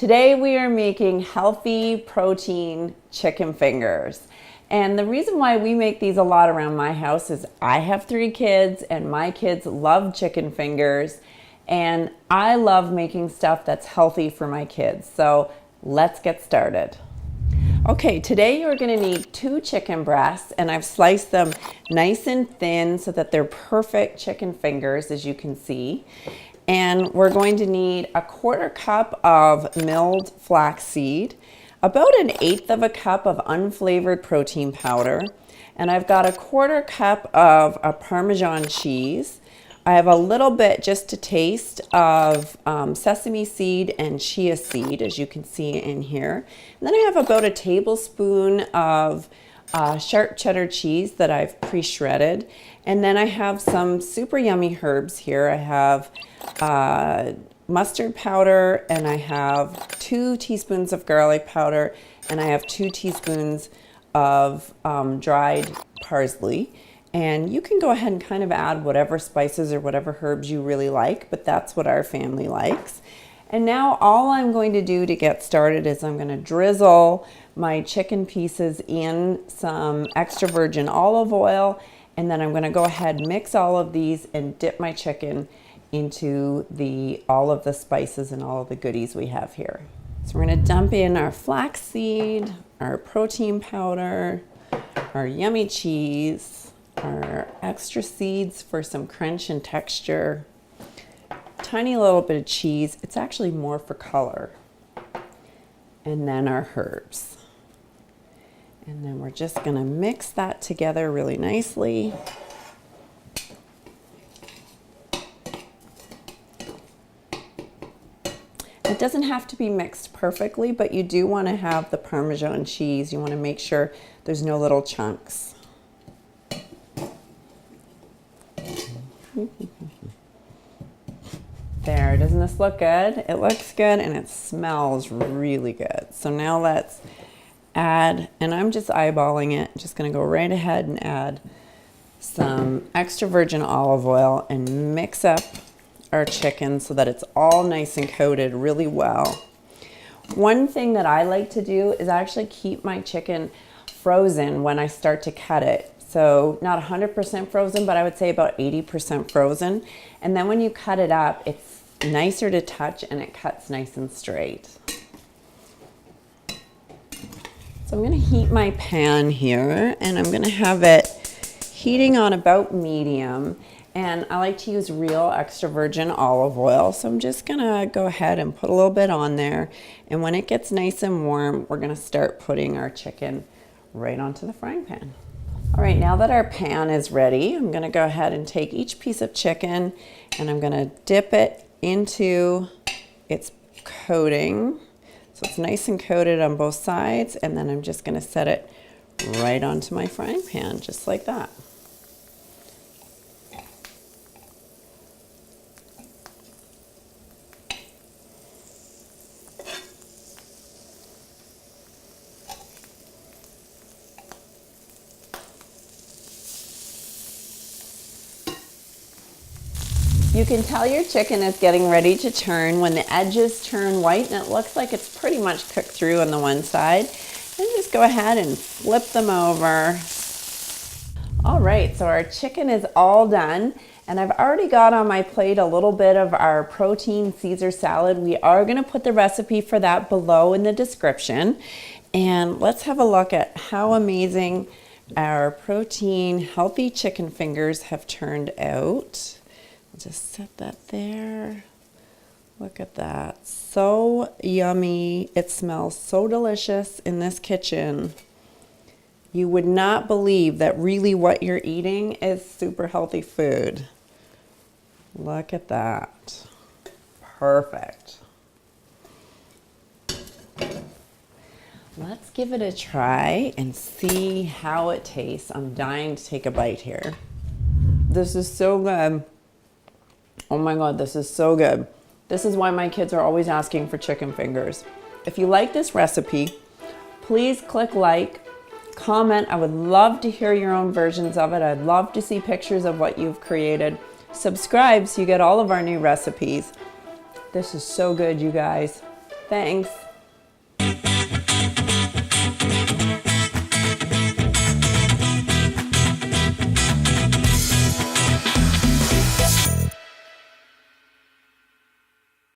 Today we are making healthy protein chicken fingers. And the reason why we make these a lot around my house is I have 3 kids and my kids love chicken fingers, and I love making stuff that's healthy for my kids. So let's get started. Okay, today you're going to need 2 chicken breasts, and I've sliced them nice and thin so that they're perfect chicken fingers, as you can see. And we're going to need a 1/4 cup of milled flaxseed, about 1/8 cup of unflavored protein powder, and I've got a 1/4 cup of a Parmesan cheese. I have a little bit, just to taste, of sesame seed and chia seed, as you can see in here. And then I have about a tablespoon of sharp cheddar cheese that I've pre-shredded. And then I have some super yummy herbs here. I have mustard powder, and I have 2 teaspoons of garlic powder, and I have 2 teaspoons of dried parsley. And you can go ahead and kind of add whatever spices or whatever herbs you really like, but that's what our family likes. And now all I'm going to do to get started is I'm going to drizzle my chicken pieces in some extra virgin olive oil, and then I'm going to go ahead and mix all of these and dip my chicken into all of the spices and all of the goodies we have here. So we're going to dump in our flaxseed, our protein powder, our yummy cheese, our extra seeds for some crunch and texture, tiny little bit of cheese. It's actually more for color. And then our herbs. And then we're just going to mix that together really nicely. It doesn't have to be mixed perfectly, but you do want to have the Parmesan cheese. You want to make sure there's no little chunks. There, doesn't this look good? It looks good and it smells really good. So now let's add, and I'm just eyeballing it, just gonna go right ahead and add some extra virgin olive oil and mix up our chicken so that it's all nice and coated really well. One thing that I like to do is actually keep my chicken frozen when I start to cut it. So not 100% frozen, but I would say about 80% frozen. And then when you cut it up, it's nicer to touch and it cuts nice and straight. So I'm gonna heat my pan here, and I'm gonna have it heating on about medium. And I like to use real extra virgin olive oil. So I'm just gonna go ahead and put a little bit on there. And when it gets nice and warm, we're gonna start putting our chicken right onto the frying pan. All right, now that our pan is ready, I'm gonna go ahead and take each piece of chicken and I'm gonna dip it into its coating. So it's nice and coated on both sides, and then I'm just gonna set it right onto my frying pan, just like that. You can tell your chicken is getting ready to turn when the edges turn white and it looks like it's pretty much cooked through on the one side. And just go ahead and flip them over. All right, so our chicken is all done, and I've already got on my plate a little bit of our protein Caesar salad. We are gonna put the recipe for that below in the description. And let's have a look at how amazing our protein healthy chicken fingers have turned out. Just set that there. Look at that. So yummy. It smells so delicious in this kitchen. You would not believe that really what you're eating is super healthy food. Look at that. Perfect. Let's give it a try and see how it tastes. I'm dying to take a bite here. This is so good. Oh my God, this is so good. This is why my kids are always asking for chicken fingers. If you like this recipe, please click like, comment. I would love to hear your own versions of it. I'd love to see pictures of what you've created. Subscribe so you get all of our new recipes. This is so good, you guys. Thanks.